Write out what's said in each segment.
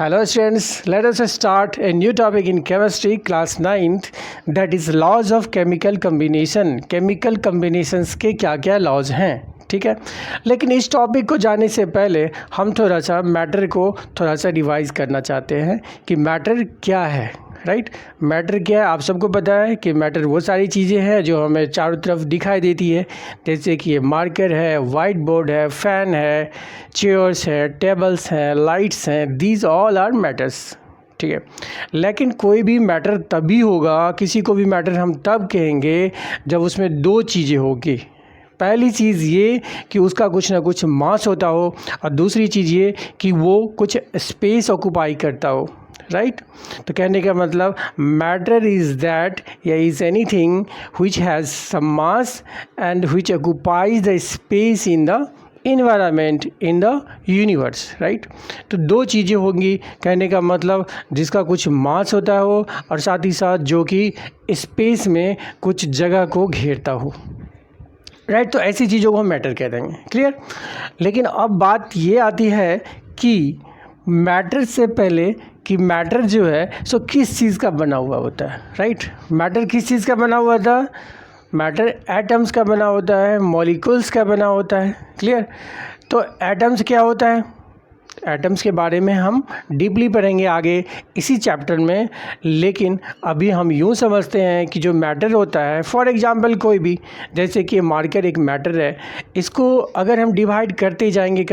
Hello students, let us start a new topic in chemistry class 9th, that is laws of chemical combination. Chemical combinations के क्या क्या laws हैं, ठीक है। लेकिन इस टॉपिक को जाने से पहले हम थोड़ा सा मैटर को थोड़ा सा रिवाइज करना चाहते हैं कि मैटर क्या है, राइट। मैटर क्या है, आप सबको पता है कि मैटर वो सारी चीज़ें हैं जो हमें चारों तरफ दिखाई देती है, जैसे कि ये मार्कर है, वाइट बोर्ड है, फ़ैन है, चेयर्स है, टेबल्स हैं, लाइट्स हैं, दीज ऑल आर मैटर्स, ठीक है। लेकिन कोई भी मैटर तभी होगा, किसी को भी मैटर हम तब कहेंगे जब उसमें दो चीज़ें होगी। पहली चीज़ ये कि उसका कुछ ना कुछ मास होता हो, और दूसरी चीज़ ये कि वो कुछ स्पेस ऑक्यूपाई करता हो, राइट। तो कहने का मतलब मैटर इज़ दैट या is anything which has some mass and which occupies the space in the environment in the universe, right. तो दो चीज़ें होंगी, कहने का मतलब जिसका कुछ मास होता हो और साथ ही साथ जो कि स्पेस में कुछ जगह को घेरता हो, राइट। तो ऐसी चीज़ों को हम मैटर कह देंगे, क्लियर। लेकिन अब बात ये आती है कि मैटर से पहले कि मैटर जो है सो किस चीज़ का बना हुआ होता है, राइट। मैटर किस चीज़ का बना हुआ होता है? मैटर एटम्स का बना होता है, मॉलिक्यूल्स का बना होता है, क्लियर। तो एटम्स क्या होता है, एटम्स के बारे में हम डीपली पढ़ेंगे आगे इसी चैप्टर में। लेकिन अभी हम यूँ समझते हैं कि जो मैटर होता है, फॉर एग्जांपल कोई भी, जैसे कि मार्कर एक मैटर है, इसको अगर हम डिवाइड करते जाएंगे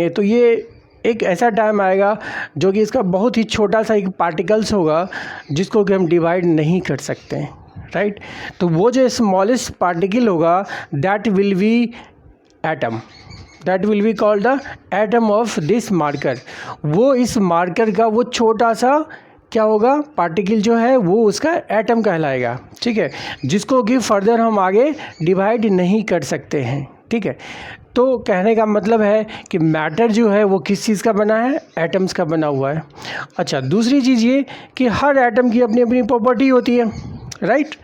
तो ये एक ऐसा टाइम आएगा जो कि इसका बहुत ही छोटा सा एक पार्टिकल्स होगा जिसको कि हम डिवाइड नहीं कर सकते हैं, राइट। तो वो जो स्मॉलेस्ट पार्टिकल होगा that will be atom, that will be called the atom of this marker. वो इस मार्कर का वो छोटा सा क्या होगा, पार्टिकल जो है वो उसका एटम कहलाएगा, ठीक है, जिसको कि फर्दर हम आगे डिवाइड नहीं कर सकते हैं, ठीक है। तो कहने का मतलब है कि मैटर जो है वो किस चीज़ का बना है, एटम्स का बना हुआ है। अच्छा, दूसरी चीज़ ये कि हर एटम की अपनी अपनी प्रॉपर्टी होती है, राइट।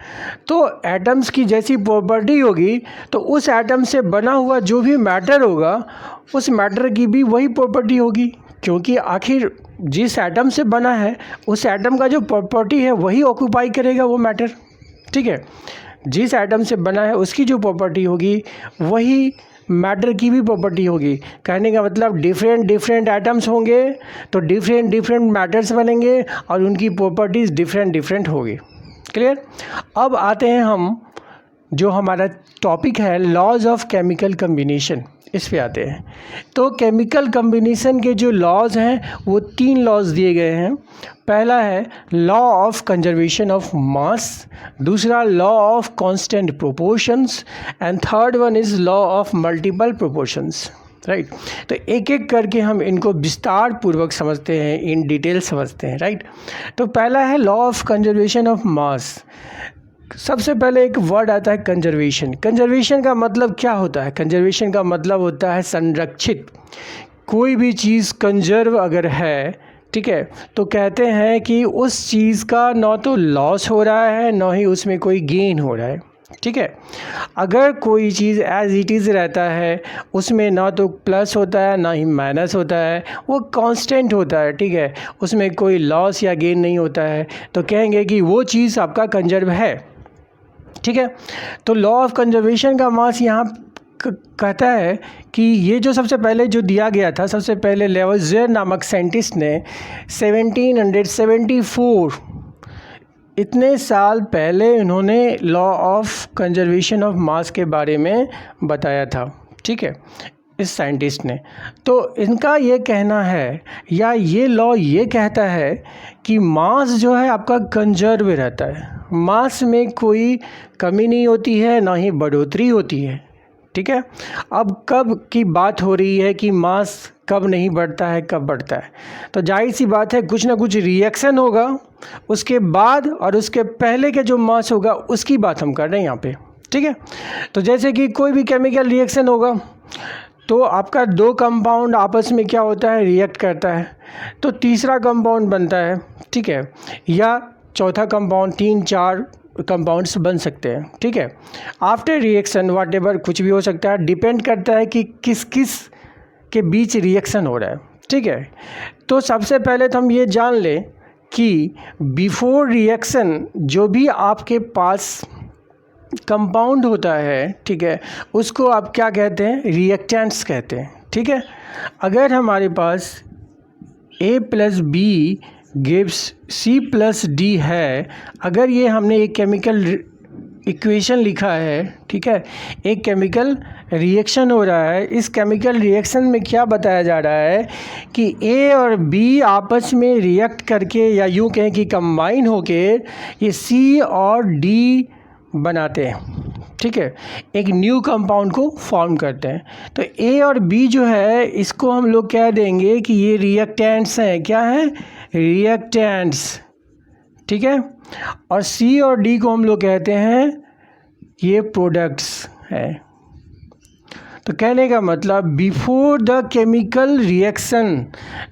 तो एटम्स की जैसी प्रॉपर्टी होगी तो उस एटम से बना हुआ जो भी मैटर होगा उस मैटर की भी वही प्रॉपर्टी होगी, क्योंकि आखिर जिस एटम से बना है उस एटम का जो प्रॉपर्टी है वही ऑक्यूपाई करेगा वो मैटर, ठीक है। जिस एटम से बना है उसकी जो प्रॉपर्टी होगी वही मैटर की भी प्रॉपर्टी होगी। कहने का मतलब डिफरेंट एटम्स होंगे तो डिफरेंट मैटर्स बनेंगे और उनकी प्रॉपर्टीज़ डिफरेंट होगी, क्लियर। अब आते हैं हम जो हमारा टॉपिक है लॉज ऑफ केमिकल कम्बिनेशन, इस पे आते हैं। तो केमिकल कम्बिनेशन के जो लॉज हैं वो 3 लॉज दिए गए हैं। पहला है law of conservation of mass, दूसरा law of constant proportions and third one is law of multiple proportions, right. तो एक एक करके हम इनको विस्तार पूर्वक समझते हैं, इन डिटेल समझते हैं, राइट। तो पहला है लॉ ऑफ कंजर्वेशन ऑफ मास। सबसे पहले एक वर्ड आता है कंजर्वेशन। कंजर्वेशन का मतलब क्या होता है? कंजर्वेशन का मतलब होता है संरक्षित। कोई भी चीज़ कंजर्व अगर है, ठीक है, तो कहते हैं कि उस चीज़ का ना तो लॉस हो रहा है ना ही उसमें कोई गेन हो रहा है, ठीक है। अगर कोई चीज़ एज इट इज़ रहता है उसमें ना तो प्लस होता है ना ही माइनस होता है, वो कांस्टेंट होता है, ठीक है, उसमें कोई लॉस या गेन नहीं होता है, तो कहेंगे कि वो चीज़ आपका कंजर्व है, ठीक है। तो लॉ ऑफ कंजर्वेशन का मास यहाँ कहता है कि ये जो सबसे पहले जो दिया गया था, सबसे पहले लेवोइज़ियर नामक साइंटिस्ट ने 1774 इतने साल पहले इन्होंने लॉ ऑफ कंजर्वेशन ऑफ मास के बारे में बताया था, ठीक है, इस साइंटिस्ट ने। तो इनका ये कहना है या ये लॉ ये कहता है कि मास जो है आपका कंजर्व रहता है, मास में कोई कमी नहीं होती है ना ही बढ़ोतरी होती है, ठीक है। अब कब की बात हो रही है कि मास कब नहीं बढ़ता है, कब बढ़ता है, तो जाहिर सी बात है कुछ ना कुछ रिएक्शन होगा उसके बाद, और उसके पहले के जो मास होगा उसकी बात हम कर रहे हैं यहाँ पे, ठीक है। तो जैसे कि कोई भी केमिकल रिएक्शन होगा तो आपका 2 कंपाउंड आपस में क्या होता है, रिएक्ट करता है, तो तीसरा कंपाउंड बनता है, ठीक है, या चौथा कंपाउंड, 3-4 कंपाउंड्स बन सकते हैं, ठीक है। आफ्टर रिएक्शन व्हाटएवर कुछ भी हो सकता है, डिपेंड करता है कि किस किस के बीच रिएक्शन हो रहा है, ठीक है। तो सबसे पहले तो हम ये जान लें कि बिफोर रिएक्शन जो भी आपके पास कंपाउंड होता है, ठीक है, उसको आप क्या कहते हैं, रिएक्टेंट्स कहते हैं। ठीक है, अगर हमारे पास A plus B gives C plus D है, अगर ये हमने एक केमिकल इक्वेशन लिखा है, ठीक है, एक केमिकल रिएक्शन हो रहा है, इस केमिकल रिएक्शन में क्या बताया जा रहा है कि A और B आपस में रिएक्ट करके या यूँ कहें कि कंबाइन होके ये C और D बनाते हैं। ठीक है, एक न्यू कंपाउंड को फॉर्म करते हैं। तो A और B जो है इसको हम लोग कह देंगे कि ये रिएक्टेंट्स हैं। क्या है, रिएक्टेंट्स। ठीक है, और C और D को हम लोग कहते हैं ये प्रोडक्ट्स है। तो कहने का मतलब बिफोर द केमिकल रिएक्शन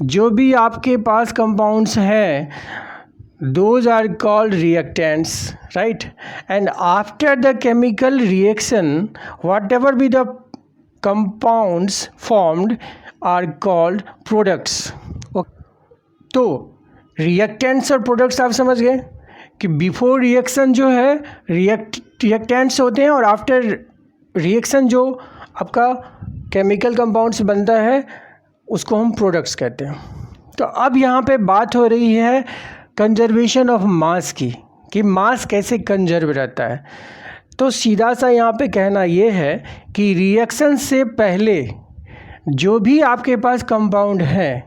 जो भी आपके पास कंपाउंड्स हैं, those are called reactants, right? And after the chemical reaction, whatever be the compounds formed are called products. तो reactants और products आप समझ गए कि before reaction जो है reactants होते हैं और after reaction जो आपका chemical compounds बनता है उसको हम products कहते हैं। तो अब यहाँ पे बात हो रही है कंजर्वेशन ऑफ मास की, कि मास कैसे कंजर्व रहता है। तो सीधा सा यहाँ पे कहना ये है कि रिएक्शन से पहले जो भी आपके पास कंपाउंड है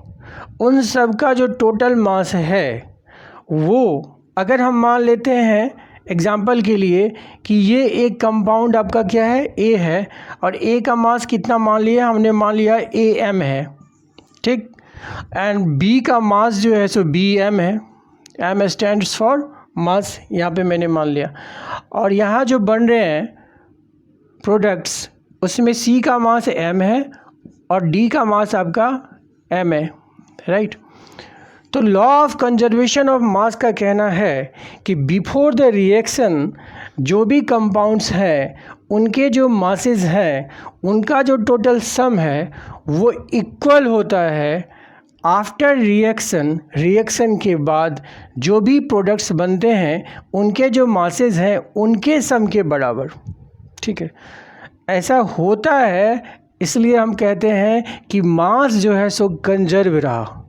उन सब का जो टोटल मास है वो, अगर हम मान लेते हैं एग्जाम्पल के लिए कि ये एक कंपाउंड आपका क्या है, ए है, और ए का मास कितना मान लिया हमने, मान लिया AM है। ठीक, एंड बी का मास जो है सो BM है। M स्टैंड्स फॉर मास, यहाँ पे मैंने मान लिया। और यहाँ जो बन रहे हैं प्रोडक्ट्स उसमें C का मास M है और D का मास आपका M है, राइट। तो लॉ ऑफ कंजर्वेशन ऑफ मास का कहना है कि बिफोर द रिएक्शन जो भी कंपाउंड्स हैं उनके जो मासेस हैं उनका जो टोटल सम है वो इक्वल होता है आफ्टर रिएक्शन के बाद जो भी प्रोडक्ट्स बनते हैं उनके जो मासेस हैं उनके सम के बराबर। ठीक है, ऐसा होता है, इसलिए हम कहते हैं कि मास जो है सो कंजर्व रहा।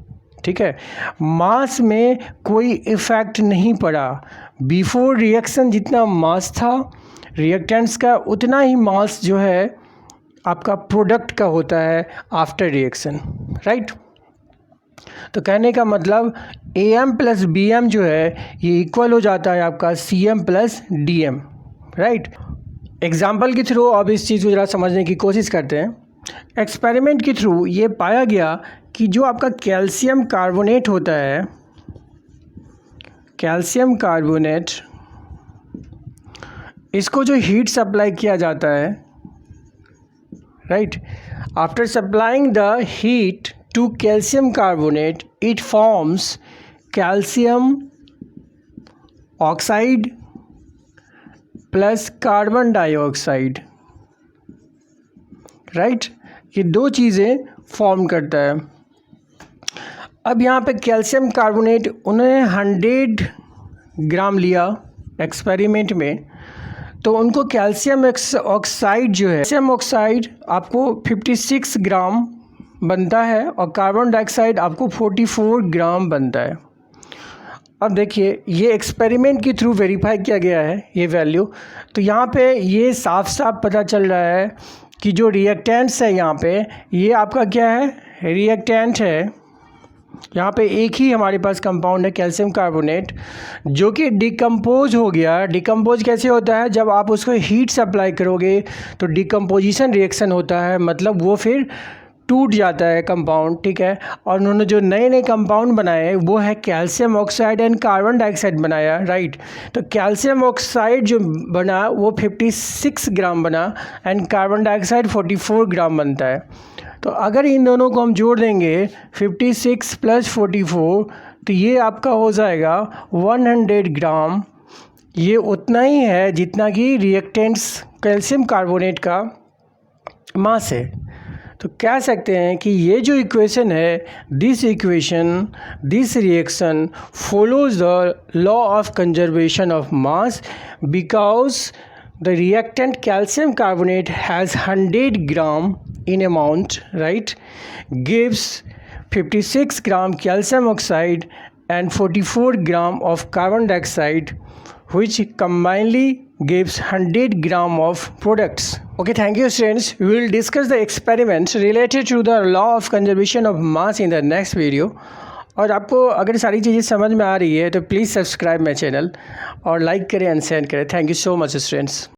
ठीक है, मास में कोई इफ़ेक्ट नहीं पड़ा। बिफोर रिएक्शन जितना मास था रिएक्टेंट्स का उतना ही मास जो है आपका प्रोडक्ट का होता है आफ्टर रिएक्शन, राइट। तो कहने का मतलब AM प्लस BM जो है ये इक्वल हो जाता है आपका CM plus DM, right. Example के थ्रू अब इस चीज़ को ज़रा समझने की कोशिश करते हैं। एक्सपेरिमेंट के थ्रू ये पाया गया कि जो आपका कैल्शियम कार्बोनेट होता है, कैल्शियम कार्बोनेट, इसको जो हीट सप्लाई किया जाता है, right, after supplying the heat to calcium carbonate it forms calcium oxide plus carbon dioxide, right. ये दो चीज़ें फॉर्म करता है। अब यहाँ पे कैल्शियम कार्बोनेट उन्होंने 100 ग्राम लिया एक्सपेरिमेंट में, तो उनको कैल्शियम ऑक्साइड जो है, कैल्शियम ऑक्साइड आपको 56 ग्राम बनता है और कार्बन डाइऑक्साइड आपको 44 ग्राम बनता है। अब देखिए ये एक्सपेरिमेंट के थ्रू वेरीफाई किया गया है ये वैल्यू। तो यहाँ पे ये साफ साफ पता चल रहा है कि जो रिएक्टेंट्स है यहाँ पे ये आपका क्या है, रिएक्टेंट है। यहाँ पे एक ही हमारे पास कंपाउंड है कैल्शियम कार्बोनेट जो कि डिकम्पोज हो गया। डिकम्पोज कैसे होता है, जब आप उसको हीट सप्लाई करोगे तो डिकम्पोजिशन रिएक्शन होता है, मतलब वो फिर टूट जाता है कंपाउंड। ठीक है, और उन्होंने जो नए नए कंपाउंड बनाए वो है calcium oxide and carbon dioxide बनाया, राइट। तो कैल्शियम ऑक्साइड जो बना वो 56 ग्राम बना एंड कार्बन डाइऑक्साइड 44 ग्राम बनता है। तो अगर इन दोनों को हम जोड़ देंगे 56 प्लस 44 तो ये आपका हो जाएगा 100 ग्राम। ये उतना ही है जितना कि रिएक्टेंट्स कैल्शियम कार्बोनेट का मास है। तो कह सकते हैं कि ये जो इक्वेशन है, this equation, this reaction follows the law of conservation of mass because the reactant calcium carbonate has 100 gram in amount, right, gives 56 gram calcium oxide and 44 gram of carbon dioxide, which combinedly gives 100 gram of products. Okay, thank you students. We will discuss the experiments related to the law of conservation of mass in the next video. और आपको अगर सारी चीज़ें समझ में आ रही है तो प्लीज़ सब्सक्राइब माई चैनल और लाइक करें एंड शेयर करें. Thank you so much students.